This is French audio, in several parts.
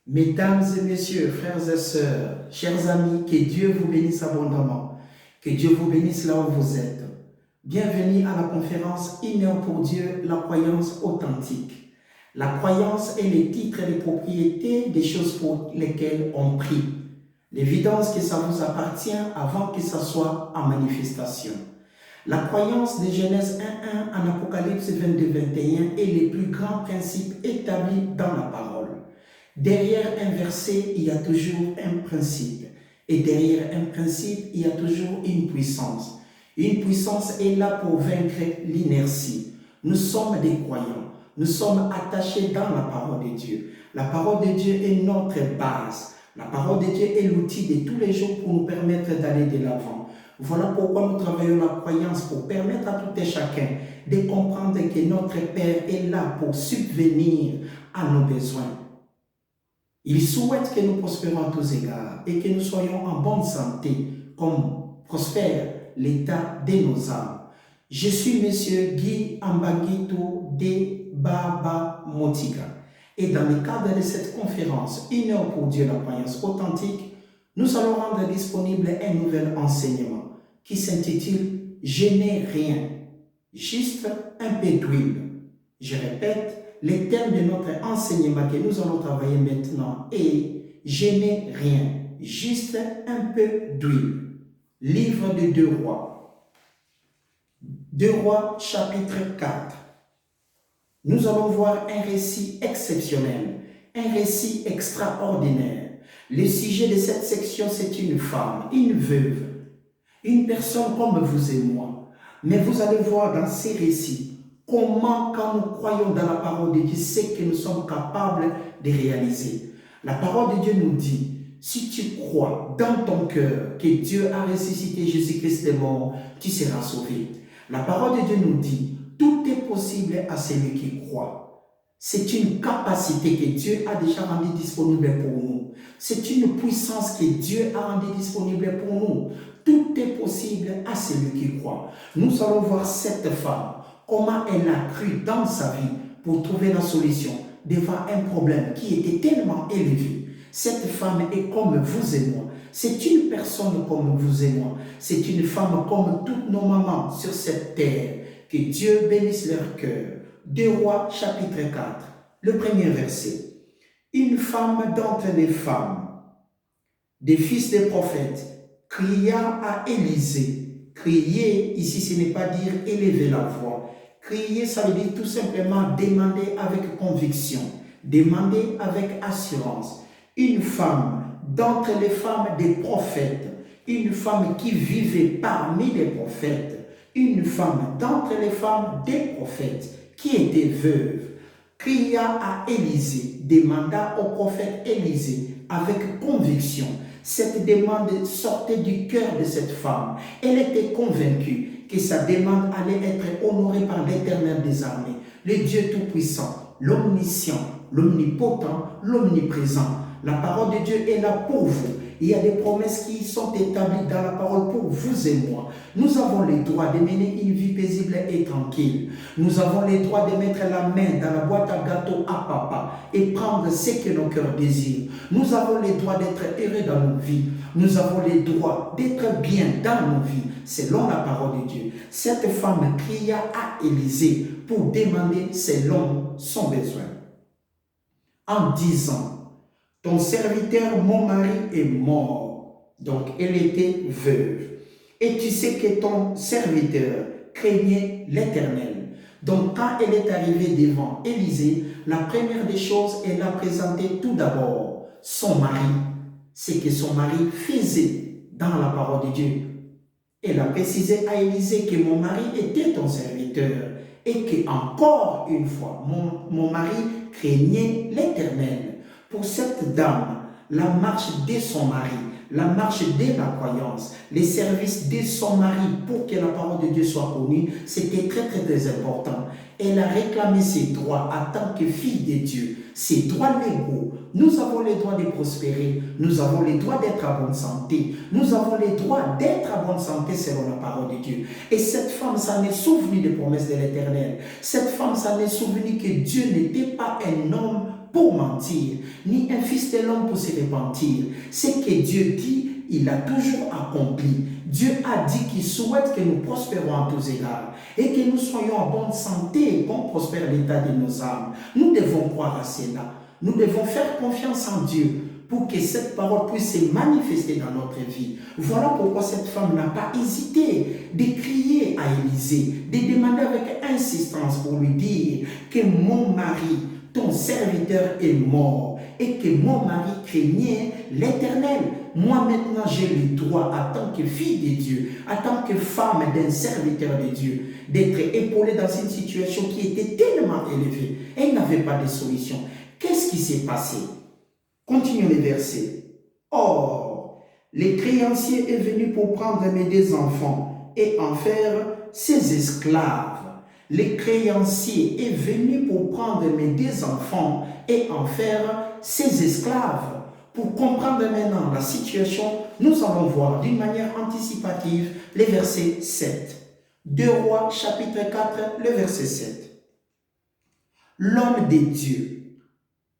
Mesdames et messieurs, frères et sœurs, chers amis, que Dieu vous bénisse abondamment, que Dieu vous bénisse là où vous êtes. Bienvenue à la conférence Une heure pour Dieu, la croyance authentique. La croyance est le titre et les propriétés des choses pour lesquelles on prie. L'évidence que ça vous appartient avant que ça soit en manifestation. La croyance de Genèse 1.1 en Apocalypse 22.21 est le plus grand principe établi dans la parole. Derrière un verset, il y a toujours un principe. Et derrière un principe, il y a toujours une puissance. Une puissance est là pour vaincre l'inertie. Nous sommes des croyants. Nous sommes attachés dans la parole de Dieu. La parole de Dieu est notre base. La parole de Dieu est l'outil de tous les jours pour nous permettre d'aller de l'avant. Voilà pourquoi nous travaillons la croyance, pour permettre à tout et chacun de comprendre que notre Père est là pour subvenir à nos besoins. Il souhaite que nous prospérons à tous égards et que nous soyons en bonne santé, comme prospère l'état de nos âmes. Je suis Monsieur Guy Ambangito de Baba Motiga. Et dans le cadre de cette conférence, Une heure pour Dieu, la croyance authentique, nous allons rendre disponible un nouvel enseignement qui s'intitule « Je n'ai rien, juste un peu d'huile ». Je répète, le thème de notre enseignement que nous allons travailler maintenant est « Je n'ai rien, juste un peu d'huile ». Livre de 2 Rois. 2 Rois, chapitre 4. Nous allons voir un récit exceptionnel, un récit extraordinaire. Le sujet de cette section, c'est une femme, une veuve, une personne comme vous et moi. Mais vous allez voir dans ces récits comment, quand nous croyons dans la parole de Dieu, c'est que nous sommes capables de réaliser. La parole de Dieu nous dit, si tu crois dans ton cœur que Dieu a ressuscité Jésus-Christ des morts, tu seras sauvé. La parole de Dieu nous dit, tout est possible à celui qui croit. C'est une capacité que Dieu a déjà rendue disponible pour nous. C'est une puissance que Dieu a rendue disponible pour nous. Tout est possible à celui qui croit. Nous allons voir cette femme, comment elle a cru dans sa vie pour trouver la solution devant un problème qui était tellement élevé. Cette femme est comme vous et moi. C'est une personne comme vous et moi. C'est une femme comme toutes nos mamans sur cette terre. Que Dieu bénisse leur cœur. 2 Rois, chapitre 4, le premier verset. Une femme d'entre les femmes, des fils des prophètes, cria à Élisée. Crier, ici, ce n'est pas dire élever la voix. Crier, ça veut dire tout simplement demander avec conviction, demander avec assurance. Une femme d'entre les femmes des prophètes, une femme qui vivait parmi les prophètes, une femme d'entre les femmes des prophètes qui était veuve, cria à Élisée, demanda au prophète Élisée avec conviction. Cette demande sortait du cœur de cette femme. Elle était convaincue que sa demande allait être honorée par l'Éternel des armées, le Dieu Tout-Puissant, l'Omniscient, l'Omnipotent, l'Omniprésent. La parole de Dieu est là pour vous. Il y a des promesses qui sont établies dans la parole pour vous et moi. Nous avons le droit de mener une vie paisible et tranquille. Nous avons le droit de mettre la main dans la boîte à gâteaux à papa et prendre ce que nos cœurs désirent. Nous avons le droit d'être heureux dans nos vies. Nous avons le droit d'être bien dans nos vies, selon la parole de Dieu. Cette femme cria à Élisée pour demander selon son besoin. En disant, ton serviteur, mon mari, est mort. Donc, elle était veuve. Et tu sais que ton serviteur craignait l'Éternel. Donc, quand elle est arrivée devant Élisée, la première des choses, elle a présenté tout d'abord son mari. C'est que son mari faisait dans la parole de Dieu. Elle a précisé à Élisée que mon mari était ton serviteur. Et que, encore une fois, mon mari craignait l'Éternel. Pour cette dame, la marche de son mari, la marche de la croyance, les services de son mari pour que la parole de Dieu soit connue, c'était très important. Elle a réclamé ses droits en tant que fille de Dieu, ses droits légaux. Nous avons le droit de prospérer, nous avons le droit d'être à bonne santé, nous avons le droit d'être à bonne santé selon la parole de Dieu. Et cette femme s'en est souvenue des promesses de l'Éternel. Cette femme s'en est souvenue que Dieu n'était pas un homme pour mentir, ni un fils de l'homme pour se repentir. Ce que Dieu dit, il a toujours accompli. Dieu a dit qu'il souhaite que nous prospérons en tous égards et que nous soyons en bonne santé et qu'on prospère l'état de nos âmes. Nous devons croire à cela. Nous devons faire confiance en Dieu pour que cette parole puisse se manifester dans notre vie. Voilà pourquoi cette femme n'a pas hésité de crier à Élisée, de demander avec insistance pour lui dire que mon mari, ton serviteur est mort et que mon mari craignait l'Éternel. Moi maintenant j'ai le droit, en tant que fille de Dieu, en tant que femme d'un serviteur de Dieu, d'être épaulée dans une situation qui était tellement élevée. Elle n'avait pas de solution. Qu'est-ce qui s'est passé? Continuons les versets. Or, le créancier est venu pour prendre mes deux enfants et en faire ses esclaves. Le créancier est venu pour prendre mes deux enfants et en faire ses esclaves. Pour comprendre maintenant la situation, nous allons voir d'une manière anticipative les versets 7. 2 Rois chapitre 4, le verset 7. L'homme de Dieu,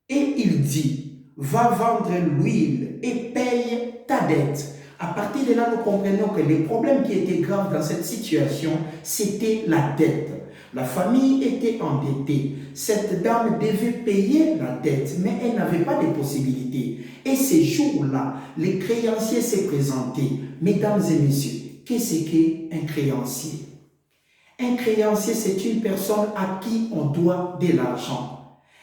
et il dit, va vendre l'huile et paye ta dette. À partir de là, nous comprenons que les problèmes qui étaient graves dans cette situation, c'était la dette. La famille était endettée. Cette dame devait payer la dette, mais elle n'avait pas de possibilité. Et ces jours-là, les créanciers s'est présenté. Mesdames et messieurs, qu'est-ce qu'un créancier? Un créancier, c'est une personne à qui on doit de l'argent.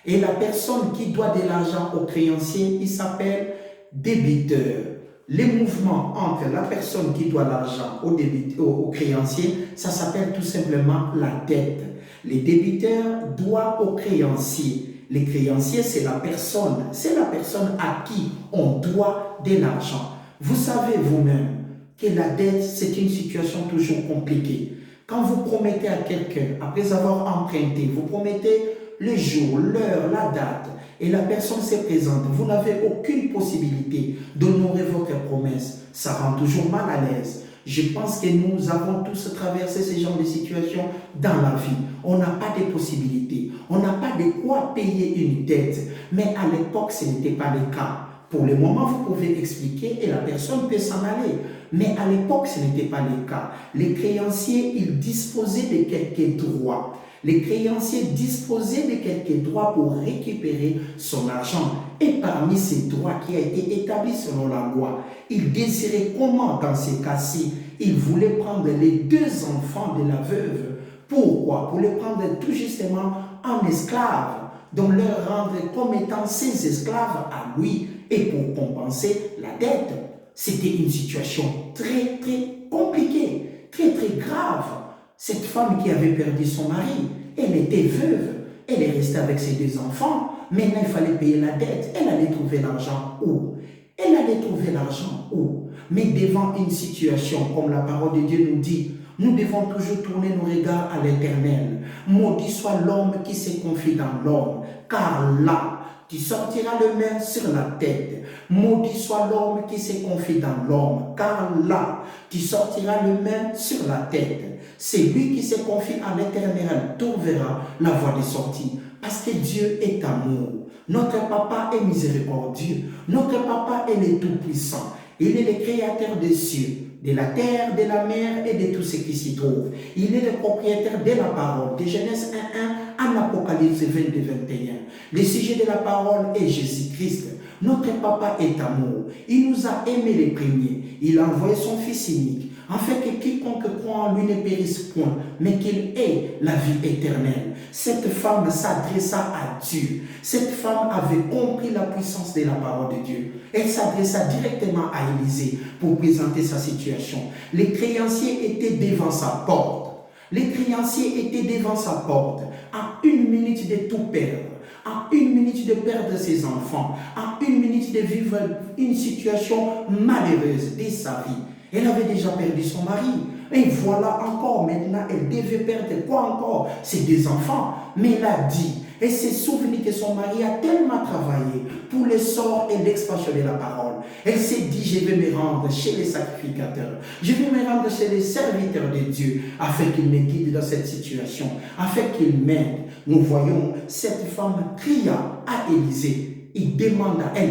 Et la personne qui doit de l'argent au créancier, il s'appelle débiteur. Les mouvements entre la personne qui doit l'argent au créancier, ça s'appelle tout simplement la dette. Les débiteurs doivent au créancier. Les créanciers, c'est la personne à qui on doit de l'argent. Vous savez vous-même que la dette, c'est une situation toujours compliquée. Quand vous promettez à quelqu'un, après avoir emprunté, vous promettez le jour, l'heure, la date, et la personne se présente, vous n'avez aucune possibilité d'honorer votre promesse. Ça rend toujours mal à l'aise. Je pense que nous avons tous traversé ce genre de situation dans la vie. On n'a pas de possibilités. On n'a pas de quoi payer une dette. Mais à l'époque, ce n'était pas le cas. Pour le moment, vous pouvez expliquer et la personne peut s'en aller. Mais à l'époque, ce n'était pas le cas. Les créanciers, ils disposaient de quelques droits. Les créanciers disposaient de quelques droits pour récupérer son argent. Et parmi ces droits qui a été établi selon la loi, il désirait comment, dans ces cas-ci, il voulait prendre les deux enfants de la veuve. Pourquoi? Pour les prendre tout justement en esclaves, donc leur rendre comme étant ses esclaves à lui et pour compenser la dette. C'était une situation très, très compliquée, très, très grave. Cette femme qui avait perdu son mari, elle était veuve, elle est restée avec ses deux enfants. Maintenant, il fallait payer la dette. Elle allait trouver l'argent où? Elle allait trouver l'argent où? Mais devant une situation, comme la parole de Dieu nous dit, nous devons toujours tourner nos regards à l'Éternel. Maudit soit l'homme qui se confie dans l'homme, car là, tu sortiras le main sur la tête. Maudit soit l'homme qui se confie dans l'homme, car là, tu sortiras le main sur la tête. C'est lui qui se confie à l'Éternel trouvera la voie de sortie. Parce que Dieu est amour. Notre papa est miséricordieux. Notre papa est le Tout-Puissant. Il est le créateur des cieux, de la terre, de la mer et de tout ce qui s'y trouve. Il est le propriétaire de la parole, de Genèse 1:1 à l'Apocalypse 22:21. Le sujet de la parole est Jésus-Christ. Notre papa est amour. Il nous a aimés les premiers. Il a envoyé son Fils unique, afin que quiconque croit en lui ne périsse point, mais qu'il ait la vie éternelle. Cette femme s'adressa à Dieu. Cette femme avait compris la puissance de la parole de Dieu. Elle s'adressa directement à Élisée pour présenter sa situation. Les créanciers étaient devant sa porte. Les créanciers étaient devant sa porte, à 1 minute de tout perdre. À 1 minute de perdre ses enfants, à 1 minute de vivre une situation malheureuse de sa vie. Elle avait déjà perdu son mari. Et voilà encore maintenant, elle devait perdre quoi encore? Ses deux enfants. Mais elle a dit, Elle s'est souvenue que son mari a tellement travaillé pour l'essor et l'expansion de la parole. Elle s'est dit, je vais me rendre chez les sacrificateurs. Je vais me rendre chez les serviteurs de Dieu afin qu'ils me guident dans cette situation, afin qu'ils m'aident. Nous voyons cette femme cria à Élisée. Elle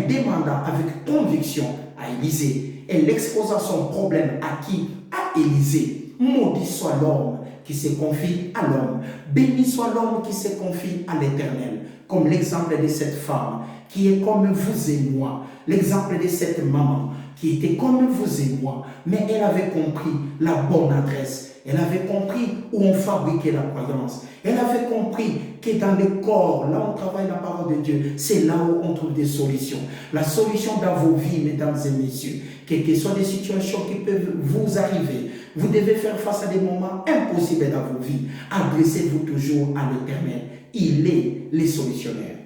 demanda avec conviction à Élisée. Elle exposa son problème à qui? À Élisée. Maudit soit l'homme qui se confie à l'homme. Béni soit l'homme qui se confie à l'Éternel. Comme l'exemple de cette femme qui est comme vous et moi. L'exemple de cette maman qui était comme vous et moi. Mais elle avait compris la bonne adresse. Elle avait compris où on fabriquait la croyance. Elle avait compris que dans le corps, là où on travaille la parole de Dieu, c'est là où on trouve des solutions. La solution dans vos vies, mesdames et messieurs, quelles que soient des situations qui peuvent vous arriver, vous devez faire face à des moments impossibles dans vos vies. Adressez-vous toujours à l'Éternel. Il est le solutionnaire.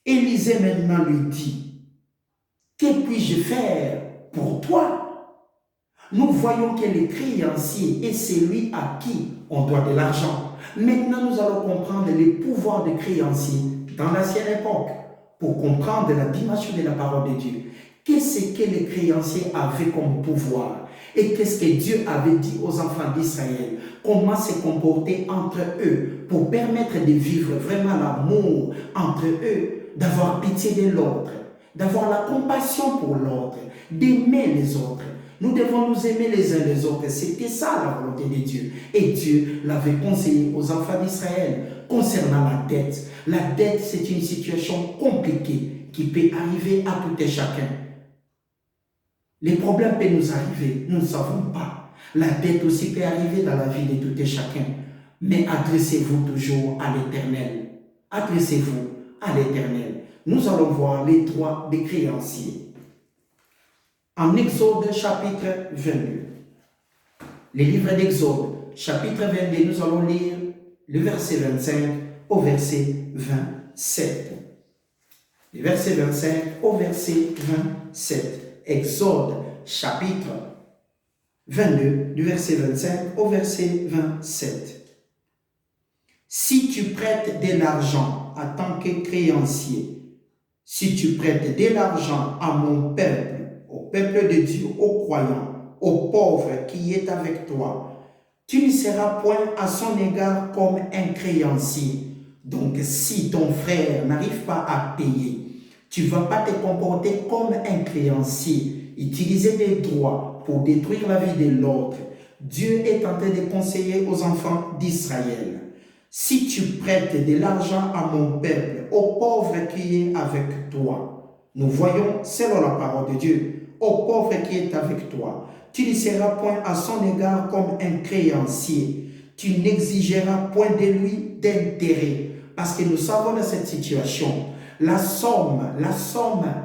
Élisée maintenant lui dit, que puis-je faire pour toi? Nous voyons que le créancier est celui à qui on doit de l'argent. Maintenant, nous allons comprendre les pouvoirs de créancier dans l'ancienne époque pour comprendre la dimension de la parole de Dieu. Qu'est-ce que les créanciers avaient comme pouvoir? Et qu'est-ce que Dieu avait dit aux enfants d'Israël? Comment se comporter entre eux pour permettre de vivre vraiment l'amour entre eux, d'avoir pitié de l'autre, d'avoir la compassion pour l'autre, d'aimer les autres. Nous devons nous aimer les uns les autres. C'était ça la volonté de Dieu. Et Dieu l'avait conseillé aux enfants d'Israël concernant la dette. La dette, c'est une situation compliquée qui peut arriver à tout et chacun. Les problèmes peuvent nous arriver, nous ne savons pas. La dette aussi peut arriver dans la vie de tout et chacun. Mais adressez-vous toujours à l'Éternel. Adressez-vous à l'Éternel. Nous allons voir les droits des créanciers. En Exode chapitre 22, le livre d'Exode chapitre 22, nous allons lire le verset 25 au verset 27. Le verset 25 au verset 27. Exode chapitre 22, du verset 25 au verset 27. Si tu prêtes de l'argent en tant que créancier, si tu prêtes de l'argent à mon peuple, au peuple de Dieu, aux croyants, aux pauvres qui est avec toi, tu ne seras point à son égard comme un créancier. Donc, si ton frère n'arrive pas à payer, tu ne vas pas te comporter comme un créancier, utiliser des droits pour détruire la vie de l'autre. Dieu est en train de conseiller aux enfants d'Israël. Si tu prêtes de l'argent à mon peuple, aux pauvres qui est avec toi, nous voyons, selon la parole de Dieu, au pauvre qui est avec toi, tu ne seras point à son égard comme un créancier. Tu n'exigeras point de lui d'intérêt. Parce que nous savons dans cette situation, la somme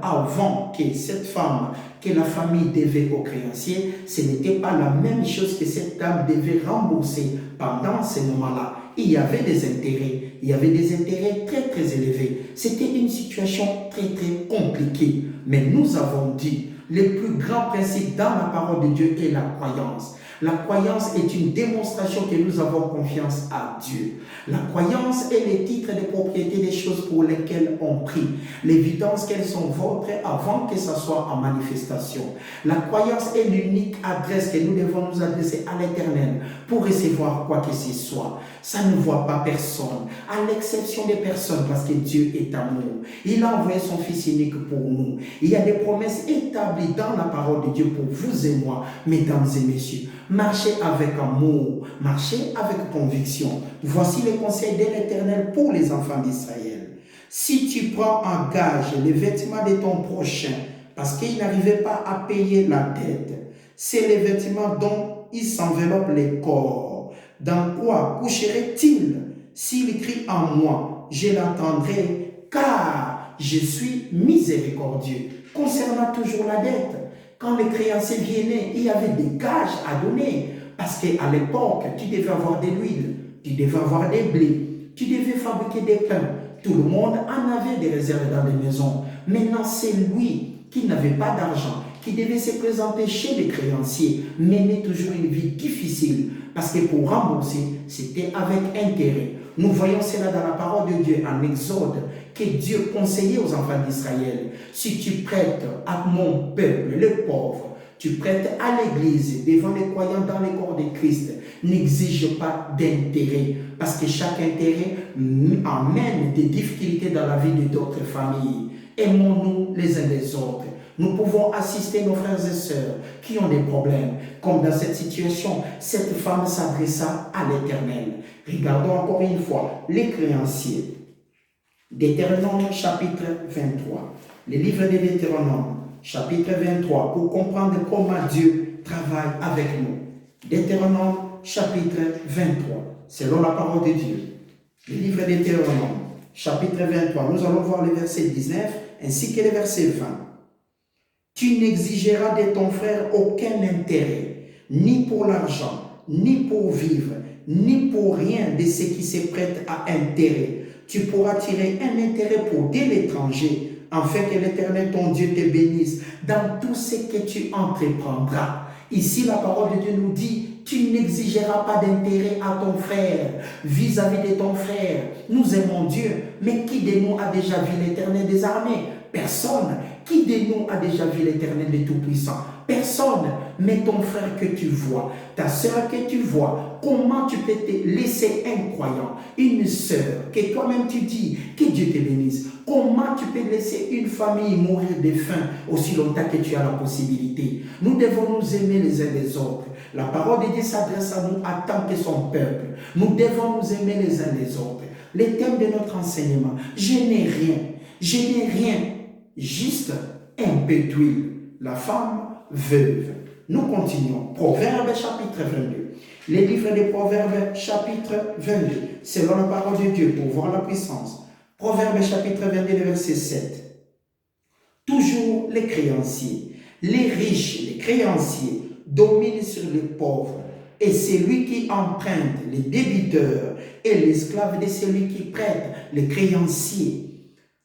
avant que cette femme, que la famille devait au créancier, ce n'était pas la même chose que cette dame devait rembourser pendant ce moment-là. Il y avait des intérêts très très élevés. C'était une situation très très compliquée. Mais nous avons dit, le plus grand principe dans la parole de Dieu est la croyance. La croyance est une démonstration que nous avons confiance à Dieu. La croyance est le titre de propriété des choses pour lesquelles on prie. L'évidence qu'elles sont vôtres avant que ça soit en manifestation. La croyance est l'unique adresse que nous devons nous adresser à l'Éternel pour recevoir quoi que ce soit. Ça ne voit pas personne, à l'exception des personnes, parce que Dieu est amour. Il a envoyé son Fils unique pour nous. Il y a des promesses établies dans la parole de Dieu pour vous et moi, mesdames et messieurs. Marchez avec amour, marchez avec conviction. Voici les conseils de l'Éternel pour les enfants d'Israël. Si tu prends en gage les vêtements de ton prochain, parce qu'il n'arrivait pas à payer la dette, c'est les vêtements dont il s'enveloppe les corps. Dans quoi coucherait-il? S'il crie en moi, je l'attendrai, car je suis miséricordieux. Concernant toujours la dette, quand les créanciers venaient, il y avait des gages à donner. Parce qu'à l'époque, tu devais avoir de l'huile, tu devais avoir des blés, tu devais fabriquer des pains. Tout le monde en avait des réserves dans les maisons. Maintenant, c'est lui qui n'avait pas d'argent, qui devait se présenter chez les créanciers, mener toujours une vie difficile. Parce que pour rembourser, c'était avec intérêt. Nous voyons cela dans la parole de Dieu en Exode, que Dieu conseillait aux enfants d'Israël. Si tu prêtes à mon peuple, les pauvres, tu prêtes à l'église, devant les croyants dans les corps de Christ, n'exige pas d'intérêt, parce que chaque intérêt amène des difficultés dans la vie de d'autres familles. Aimons-nous les uns les autres. Nous pouvons assister nos frères et sœurs qui ont des problèmes. Comme dans cette situation, cette femme s'adressa à l'Éternel. Regardons encore une fois les créanciers. Deutéronome chapitre 23. Le livre de Deutéronome chapitre 23 pour comprendre comment Dieu travaille avec nous. Deutéronome chapitre 23, selon la parole de Dieu. Le livre de Deutéronome chapitre 23, nous allons voir le verset 19 ainsi que le verset 20. Tu n'exigeras de ton frère aucun intérêt, ni pour l'argent, ni pour vivre, ni pour rien de ce qui se prête à intérêt. Tu pourras tirer un intérêt pour de l'étranger, afin que l'Éternel, ton Dieu, te bénisse dans tout ce que tu entreprendras. Ici, la parole de Dieu nous dit, tu n'exigeras pas d'intérêt à ton frère, vis-à-vis de ton frère. Nous aimons Dieu, mais qui de nous a déjà vu l'Éternel des armées? Personne. Qui de nous a déjà vu l'Éternel des Tout-Puissants? Personne. Mais ton frère que tu vois, ta sœur que tu vois, comment tu peux te laisser incroyant, une sœur que toi-même tu dis, que Dieu te bénisse. Comment tu peux laisser une famille mourir de faim aussi longtemps que tu as la possibilité? Nous devons nous aimer les uns les autres. La parole de Dieu s'adresse à nous en tant que son peuple. Nous devons nous aimer les uns les autres. Le thème de notre enseignement, je n'ai rien, juste un peu d'huile. La femme veuve. Nous continuons. Proverbes chapitre 22. Les livres des Proverbes chapitre 22. Selon la parole de Dieu pour voir la puissance. Proverbes chapitre 22, le verset 7. Toujours les créanciers, les riches, les créanciers dominent sur les pauvres. Et celui qui emprunte, les débiteurs, et l'esclave de celui qui prête, les créanciers.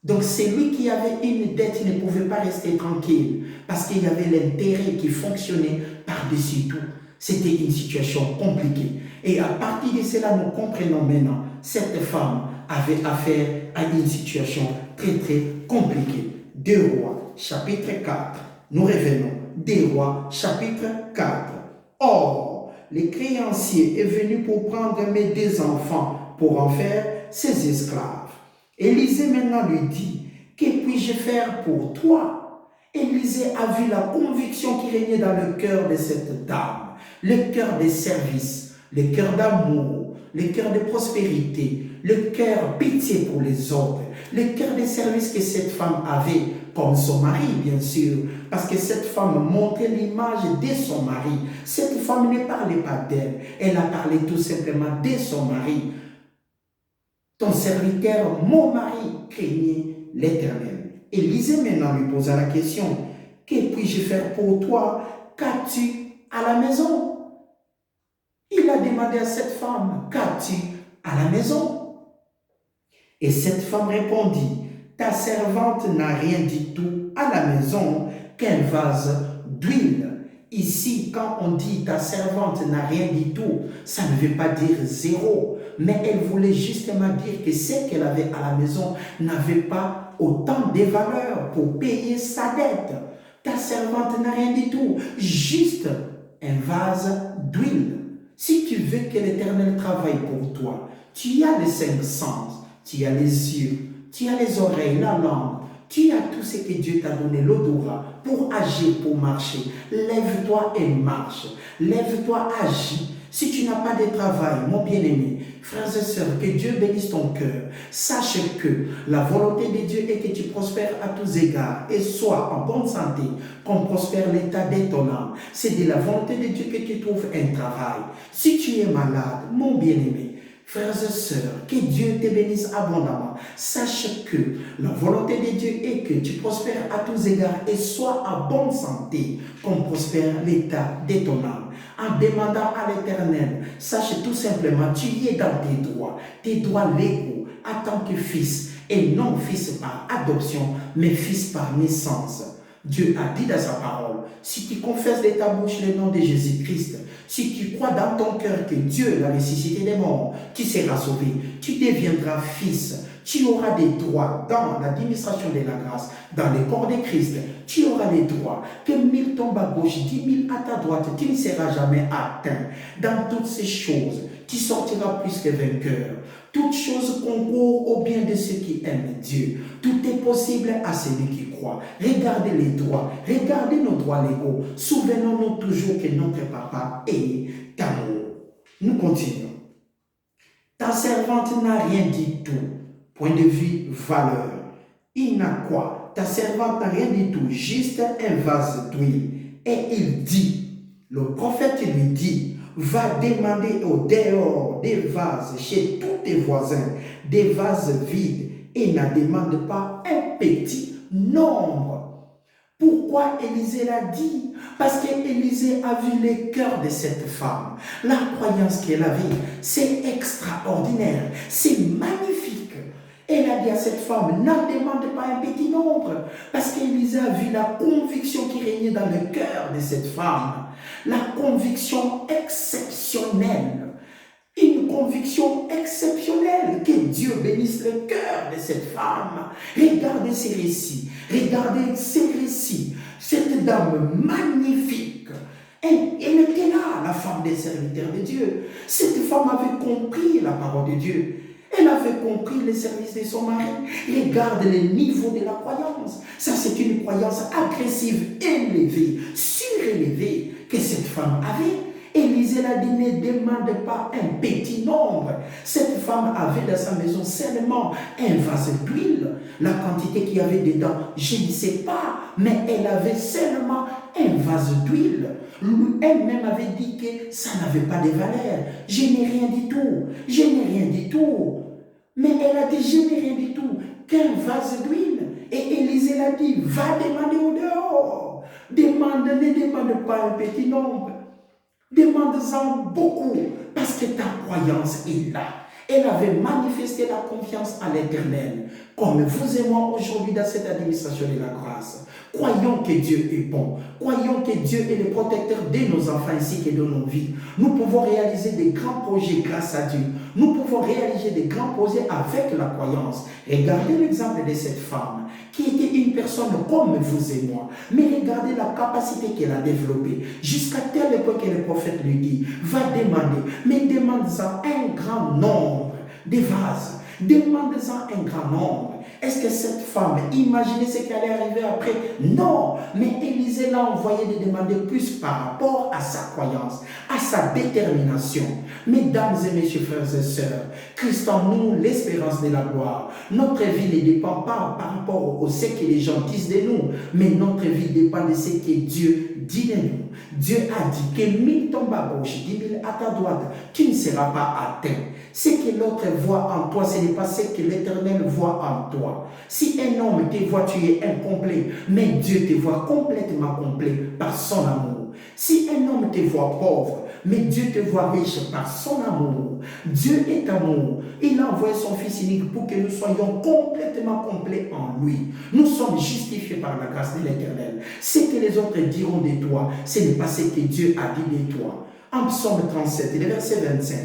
Donc celui qui avait une dette ne pouvait pas rester tranquille parce qu'il y avait l'intérêt qui fonctionnait par-dessus tout. C'était une situation compliquée. Et à partir de cela, nous comprenons maintenant, cette femme avait affaire à une situation très très compliquée. 2 Rois, chapitre 4. Nous revenons. 2 Rois, chapitre 4. Or, le créancier est venu pour prendre mes 2 enfants pour en faire ses esclaves. Élisée maintenant lui dit, que puis-je faire pour toi? Élisée a vu la conviction qui régnait dans le cœur de cette dame, le cœur de service, le cœur d'amour, le cœur de prospérité, le cœur pitié pour les autres, le cœur de service que cette femme avait, comme son mari bien sûr, parce que cette femme montrait l'image de son mari. Cette femme ne parlait pas d'elle, elle a parlé tout simplement de son mari. Ton serviteur, mon mari, craignait l'Éternel. Élisée maintenant lui posa la question, que puis-je faire pour toi? Qu'as-tu à la maison? Il a demandé à cette femme, qu'as-tu à la maison? Et cette femme répondit, ta servante n'a rien du tout à la maison qu'un vase d'huile. Ici, quand on dit ta servante n'a rien du tout, ça ne veut pas dire zéro, mais elle voulait justement dire que ce qu'elle avait à la maison n'avait pas autant de valeur pour payer sa dette. Ta servante n'a rien du tout, juste un vase d'huile. Si tu veux que l'Éternel travaille pour toi, tu as les 5 sens, tu as les yeux, tu as les oreilles, la langue, tu as tout ce que Dieu t'a donné, l'odorat, pour agir, pour marcher. Lève-toi et marche. Lève-toi, agis. Si tu n'as pas de travail, mon bien-aimé, frères et sœurs, que Dieu bénisse ton cœur. Sache que la volonté de Dieu est que tu prospères à tous égards et sois en bonne santé, qu'on prospère l'état de ton âme. C'est de la volonté de Dieu que tu trouves un travail. Si tu es malade, mon bien-aimé, frères et sœurs, que Dieu te bénisse abondamment. Sache que la volonté de Dieu est que tu prospères à tous égards et sois en bonne santé, qu'on prospère l'état de ton âme. En demandant à l'Éternel, sache tout simplement, tu y es dans tes droits légaux, en tant que fils, et non fils par adoption, mais fils par naissance. Dieu a dit dans sa parole, si tu confesses de ta bouche le nom de Jésus-Christ, si tu crois dans ton cœur que Dieu l'a ressuscité des morts, tu seras sauvé, tu deviendras fils, tu auras des droits dans l'administration de la grâce, dans le corps de Christ, tu auras des droits, que 1000 tombent à gauche, 10 000 à ta droite, tu ne seras jamais atteint. Dans toutes ces choses, tu sortiras plus que vainqueur. Toutes choses concourent au bien de ceux qui aiment Dieu. Tout est possible à celui qui croit. Regardez les droits, regardez nos droits légaux. Souvenons-nous toujours que notre papa est amour. Nous continuons. Ta servante n'a rien dit tout. Point de vue valeur. Il n'a quoi? Ta servante n'a rien dit tout, juste un vase d'huile. Et il dit, le prophète lui dit, va demander au dehors des vases chez tous tes voisins, des vases vides, et ne demande pas un petit nombre. Pourquoi Élisée l'a dit? Parce qu'Élisée a vu le cœur de cette femme. La croyance qu'elle avait, c'est extraordinaire, c'est magnifique. Elle a dit à cette femme, n'en demande pas un petit nombre, parce qu'Élisée a vu la conviction qui régnait dans le cœur de cette femme. La conviction exceptionnelle. Une conviction exceptionnelle. Que Dieu bénisse le cœur de cette femme. Regardez ces récits. Regardez ces récits. Cette dame magnifique. Elle était là, la femme des serviteurs de Dieu. Cette femme avait compris la parole de Dieu. Elle avait compris le service de son mari. Regarde le niveau de la croyance. Ça, c'est une croyance agressive, élevée, surélevée que cette femme avait. Élisée l'a dit, ne demande pas un petit nombre. Cette femme avait dans sa maison seulement un vase d'huile. La quantité qu'il y avait dedans, je ne sais pas, mais elle avait seulement un vase d'huile. Elle-même avait dit que ça n'avait pas de valeur. Je n'ai rien du tout. Je n'ai rien du tout. Mais elle a dit, je n'ai rien du tout. Qu'un vase d'huile. Et Élisée l'a dit, va demander au dehors. Ne demande pas un petit nombre. Demande-en beaucoup, parce que ta croyance est là. Elle avait manifesté la confiance à l'Éternel, comme vous et moi aujourd'hui dans cette administration de la grâce. Croyons que Dieu est bon. Croyons que Dieu est le protecteur de nos enfants ainsi que de nos vies. Nous pouvons réaliser des grands projets grâce à Dieu. Nous pouvons réaliser des grands projets avec la croyance. Regardez l'exemple de cette femme qui était une personne comme vous et moi. Mais regardez la capacité qu'elle a développée. Jusqu'à tel point que le prophète lui dit, va demander, mais demande-en un grand nombre de vases. Demande-en un grand nombre. Est-ce que cette femme imaginait ce qui allait arriver après? Non, mais Élisée l'a envoyé de demander plus par rapport à sa croyance, à sa détermination. Mesdames et messieurs, frères et sœurs, Christ en nous, l'espérance de la gloire. Notre vie ne dépend pas par rapport à ce que les gens disent de nous, mais notre vie dépend de ce que Dieu dit de nous. Dieu a dit que 1000 tombent à gauche, 10 000 à ta droite, tu ne seras pas atteint. Ce que l'autre voit en toi, ce n'est pas ce que l'Éternel voit en toi. Si un homme te voit, tu es incomplet, mais Dieu te voit complètement complet par son amour. Si un homme te voit pauvre, mais Dieu te voit riche par son amour. Dieu est amour. Il a envoyé son Fils unique pour que nous soyons complètement complets en lui. Nous sommes justifiés par la grâce de l'Éternel. Ce que les autres diront de toi, ce n'est pas ce que Dieu a dit de toi. En Psaume 37, le verset 25,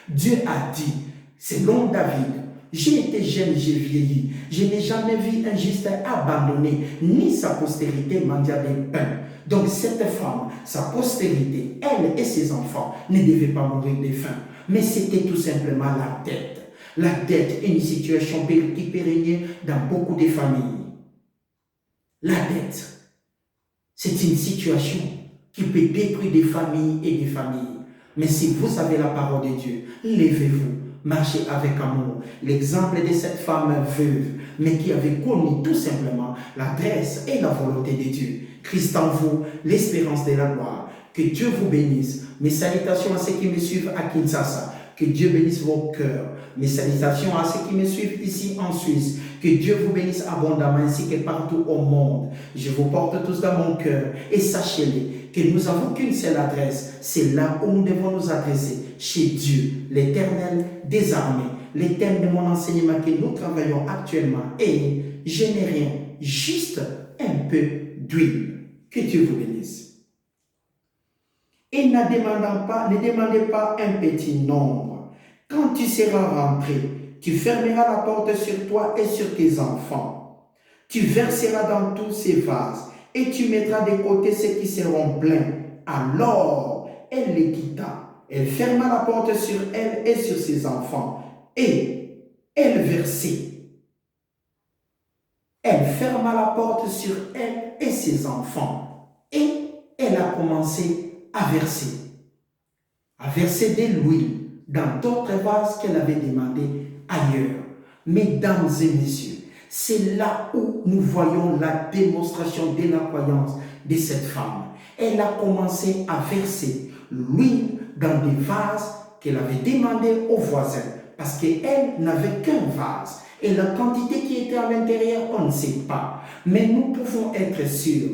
Dieu a dit, selon David, j'ai été jeune, j'ai vieilli. Je n'ai jamais vu un juste abandonné, ni sa postérité mendier des pains. Donc cette femme, sa postérité, elle et ses enfants ne devaient pas mourir de faim. Mais c'était tout simplement la dette. La dette est une situation qui peut régner dans beaucoup de familles. La dette, c'est une situation qui peut détruire des familles et des familles. Mais si vous avez la parole de Dieu, levez-vous. Marcher avec amour. L'exemple de cette femme veuve, mais qui avait connu tout simplement la grâce et la volonté de Dieu. Christ en vous, l'espérance de la gloire. Que Dieu vous bénisse. Mes salutations à ceux qui me suivent à Kinshasa. Que Dieu bénisse vos cœurs. Mes salutations à ceux qui me suivent ici en Suisse. Que Dieu vous bénisse abondamment ainsi que partout au monde. Je vous porte tous dans mon cœur. Et sachez-le, que nous n'avons qu'une seule adresse. C'est là où nous devons nous adresser. Chez Dieu, l'Éternel des armées. Le thème de mon enseignement que nous travaillons actuellement est « Je n'ai rien, juste un peu d'huile. Que Dieu vous bénisse. Et ne demandez pas un petit nombre. Quand tu seras rentré, tu fermeras la porte sur toi et sur tes enfants. Tu verseras dans tous ces vases et tu mettras de côté ceux qui seront pleins. Alors, elle les quitta. Elle ferma la porte sur elle et sur ses enfants. Et elle versait. Elle ferma la porte sur elle et ses enfants. Et elle a commencé à verser. À verser de l'huile dans d'autres vases qu'elle avait demandé ailleurs. Mesdames et messieurs, c'est là où nous voyons la démonstration de la croyance de cette femme. Elle a commencé à verser l'huile dans des vases qu'elle avait demandé aux voisins parce qu'elle n'avait qu'un vase. Et la quantité qui était à l'intérieur, on ne sait pas. Mais nous pouvons être sûrs.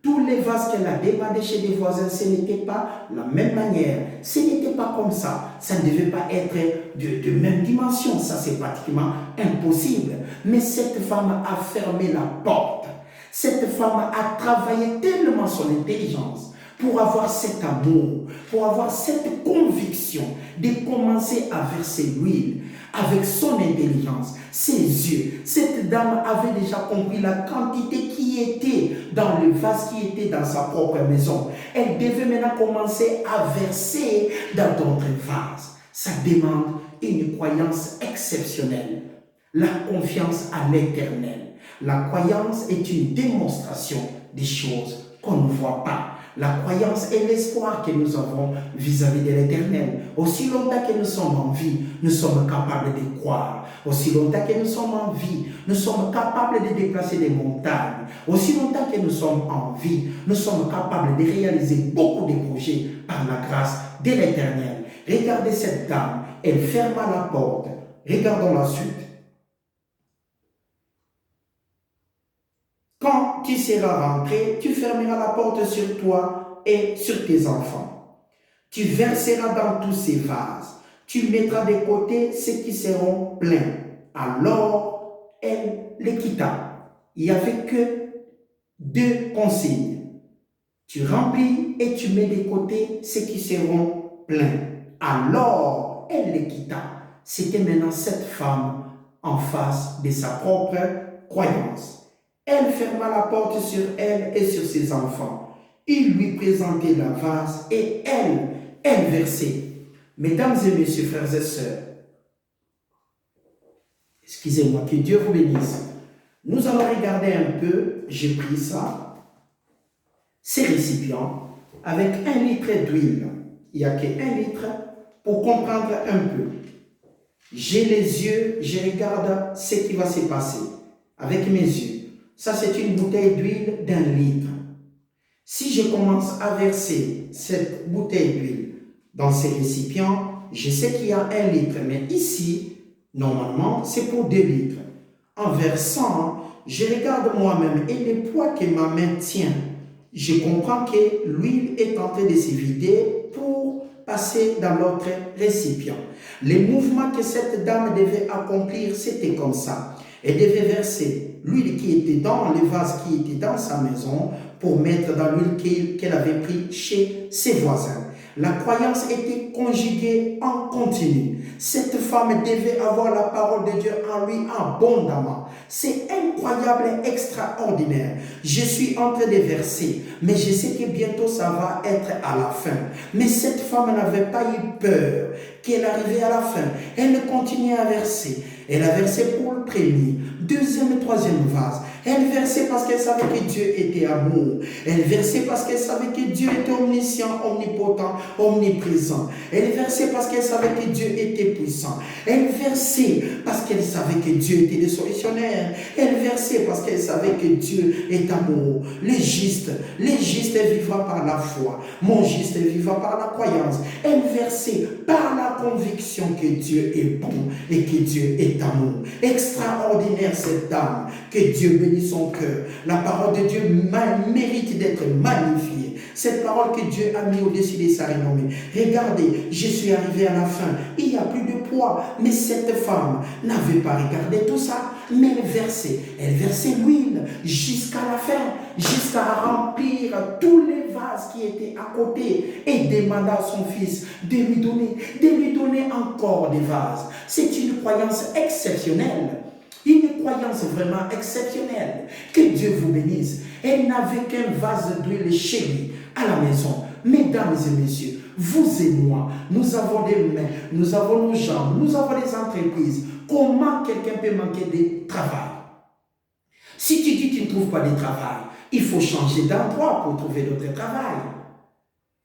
Tous les vases qu'elle a demandé chez des voisins, ce n'était pas la même manière. Ce n'était pas comme ça. Ça ne devait pas être de même dimension. Ça, c'est pratiquement impossible. Mais cette femme a fermé la porte. Cette femme a travaillé tellement son intelligence pour avoir cet amour, pour avoir cette conviction de commencer à verser l'huile avec son intelligence, ses yeux. Cette dame avait déjà compris la quantité qui était dans le vase qui était dans sa propre maison. Elle devait maintenant commencer à verser dans d'autres vases. Ça demande une croyance exceptionnelle, la confiance à l'Éternel. La croyance est une démonstration des choses qu'on ne voit pas. La croyance est l'espoir que nous avons vis-à-vis de l'Éternel. Aussi longtemps que nous sommes en vie, nous sommes capables de croire. Aussi longtemps que nous sommes en vie, nous sommes capables de déplacer des montagnes. Aussi longtemps que nous sommes en vie, nous sommes capables de réaliser beaucoup de projets par la grâce de l'Éternel. Regardez cette dame, elle ferma la porte. Regardons la suite. Quand tu seras rentré, tu fermeras la porte sur toi et sur tes enfants. Tu verseras dans tous ces vases. Tu mettras de côté ceux qui seront pleins. Alors, elle les quitta. Il n'y avait que 2 consignes. Tu remplis et tu mets de côté ceux qui seront pleins. Alors, elle les quitta. C'était maintenant cette femme en face de sa propre croyance. Elle ferma la porte sur elle et sur ses enfants. Il lui présentait la vase et elle versait. Mesdames et messieurs, frères et sœurs, excusez-moi, que Dieu vous bénisse. Nous allons regarder un peu, j'ai pris ça, ces récipients avec 1 litre d'huile. Il n'y a que 1 litre pour comprendre un peu. J'ai les yeux, je regarde ce qui va se passer avec mes yeux. Ça, c'est une bouteille d'huile d'1 litre. Si je commence à verser cette bouteille d'huile dans ces récipients, je sais qu'il y a 1 litre. Mais ici, normalement, c'est pour 2 litres. En versant, je regarde moi-même et le poids que ma main tient. Je comprends que l'huile est en train de se vider pour passer dans l'autre récipient. Les mouvements que cette dame devait accomplir, c'était comme ça. Elle devait verser l'huile qui était dans le vase qui était dans sa maison pour mettre dans l'huile qu'elle avait pris chez ses voisins. La croyance était conjuguée en continu. Cette femme devait avoir la parole de Dieu en lui abondamment. C'est incroyable et extraordinaire. Je suis en train de verser, mais je sais que bientôt ça va être à la fin. Mais cette femme n'avait pas eu peur qu'elle arrivait à la fin. Elle continuait à verser. Elle a versé pour le premier, deuxième et troisième vase. Elle versait parce qu'elle savait que Dieu était amour. Elle versait parce qu'elle savait que Dieu était omniscient, omnipotent, omniprésent. Elle versait parce qu'elle savait que Dieu était puissant. Elle versait parce qu'elle savait que Dieu était le solutionnaire. Elle versait parce qu'elle savait que Dieu est amour. Le juste vivra par la foi. Mon juste vivra par la croyance. Elle versait par la conviction que Dieu est bon et que Dieu est amour. Extraordinaire cette dame. Que Dieu bénisse son cœur. La parole de Dieu mérite d'être magnifiée. Cette parole que Dieu a mis au-dessus de sa renommée. Regardez, je suis arrivé à la fin. Il n'y a plus de poids. Mais cette femme n'avait pas regardé tout ça, mais elle versait l'huile jusqu'à la fin, jusqu'à remplir tous les vases qui étaient à côté et demanda à son fils de lui donner encore des vases. C'est une croyance exceptionnelle. Une croyance vraiment exceptionnelle. Que Dieu vous bénisse. Elle n'avait qu'un vase d'huile chez lui, à la maison. Mesdames et messieurs, vous et moi, nous avons des mains, nous avons nos jambes, nous avons des entreprises. Comment quelqu'un peut manquer de travail? Si tu dis que tu ne trouves pas de travail, il faut changer d'endroit pour trouver d'autres travail.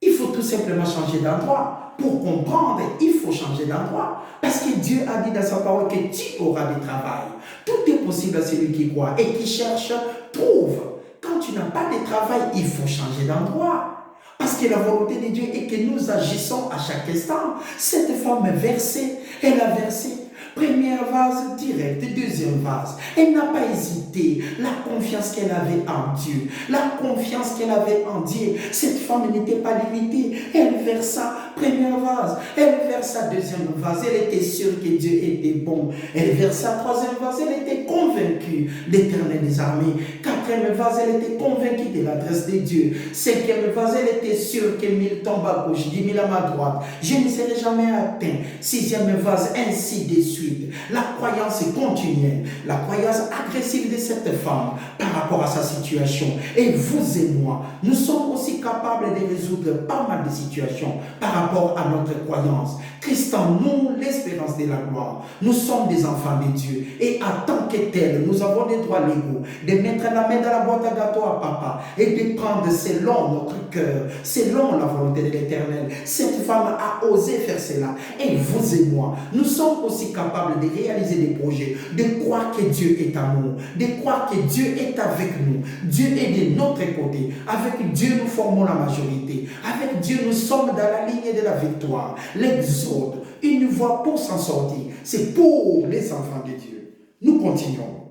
Il faut tout simplement changer d'endroit. Pour comprendre, il faut changer d'endroit. Parce que Dieu a dit dans sa parole que tu auras du travail. Tout est possible à celui qui croit et qui cherche, trouve. Quand tu n'as pas de travail, il faut changer d'endroit. Parce que la volonté de Dieu est que nous agissons à chaque instant. Cette femme versée, elle a versé. Première vase direct, deuxième vase. Elle n'a pas hésité. La confiance qu'elle avait en Dieu. La confiance qu'elle avait en Dieu. Cette femme n'était pas limitée. Elle versa première vase. Elle versa deuxième vase. Elle était sûre que Dieu était bon. Elle versa troisième vase. Elle était convaincue d'Éternel des armées. Quatrième vase, elle était convaincue de l'adresse de Dieu. Cinquième vase, elle était sûre que 1000 tombent à gauche, 10 000 à ma droite. Je ne serai jamais atteint. Sixième vase, ainsi de suite. La croyance continuelle, la croyance agressive de cette femme par rapport à sa situation. Et vous et moi, nous sommes aussi capables de résoudre pas mal de situations par rapport à notre croyance. Christ en nous, l'espérance de la gloire. Nous sommes des enfants de Dieu. Et en tant que tels, nous avons des droits légaux de mettre la main dans la boîte à gâteau à papa et de prendre selon notre cœur, selon la volonté de l'Éternel. Cette femme a osé faire cela. Et vous et moi, nous sommes aussi capables de réaliser des projets, de croire que Dieu est amour, de croire que Dieu est avec nous. Dieu est de notre côté. Avec Dieu, nous formons la majorité. Avec Dieu, nous sommes dans la ligne de la victoire. L'exode, une voie pour s'en sortir. C'est pour les enfants de Dieu. Nous continuons.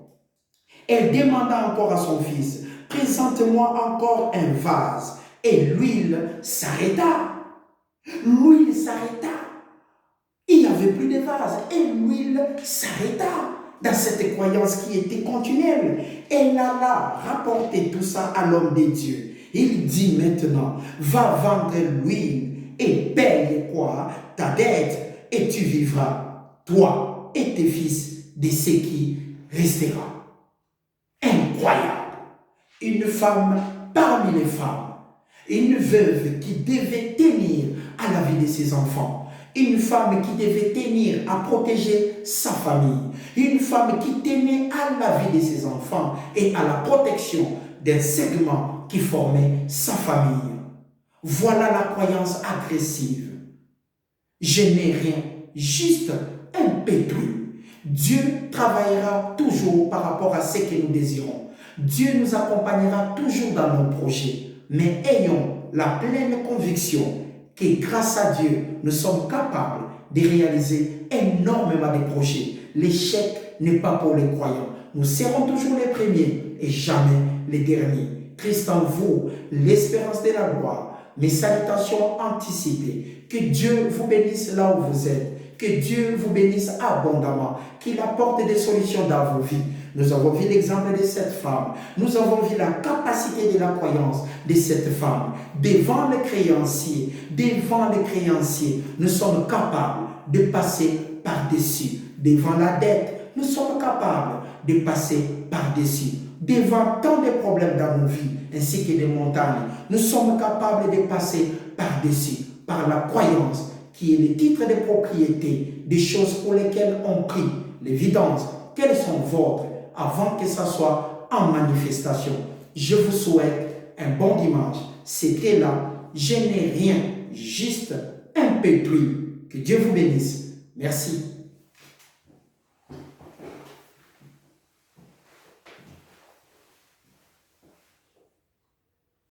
Elle demanda encore à son fils, présente-moi encore un vase. Et l'huile s'arrêta. L'huile s'arrêta. Il n'y avait plus de vase et l'huile s'arrêta dans cette croyance qui était continuelle. Elle alla rapporter tout ça à l'homme de Dieu. Il dit maintenant, va vendre l'huile et paye quoi? Ta dette et tu vivras, toi et tes fils, de ce qui restera. Incroyable. Une femme parmi les femmes, une veuve qui devait tenir à la vie de ses enfants. Une femme qui devait tenir à protéger sa famille. Une femme qui tenait à la vie de ses enfants et à la protection d'un segment qui formait sa famille. Voilà la croyance agressive. Je n'ai rien, juste un pétri. Dieu travaillera toujours par rapport à ce que nous désirons. Dieu nous accompagnera toujours dans nos projets. Mais ayons la pleine conviction que grâce à Dieu, nous sommes capables de réaliser énormément de projets. L'échec n'est pas pour les croyants. Nous serons toujours les premiers et jamais les derniers. Christ en vous, l'espérance de la gloire. Mes salutations anticipées. Que Dieu vous bénisse là où vous êtes. Que Dieu vous bénisse abondamment. Qu'il apporte des solutions dans vos vies. Nous avons vu l'exemple de cette femme. Nous avons vu la capacité de la croyance de cette femme. Devant les créanciers, nous sommes capables de passer par-dessus. Devant la dette, nous sommes capables de passer par-dessus. Devant tant de problèmes dans nos vies, ainsi que des montagnes, nous sommes capables de passer par-dessus, par la croyance, qui est le titre de propriété des choses pour lesquelles on prie. L'évidence, quelles sont vôtres avant que ça soit en manifestation. Je vous souhaite un bon dimanche. C'était là, je n'ai rien, juste un pétri. Que Dieu vous bénisse. Merci.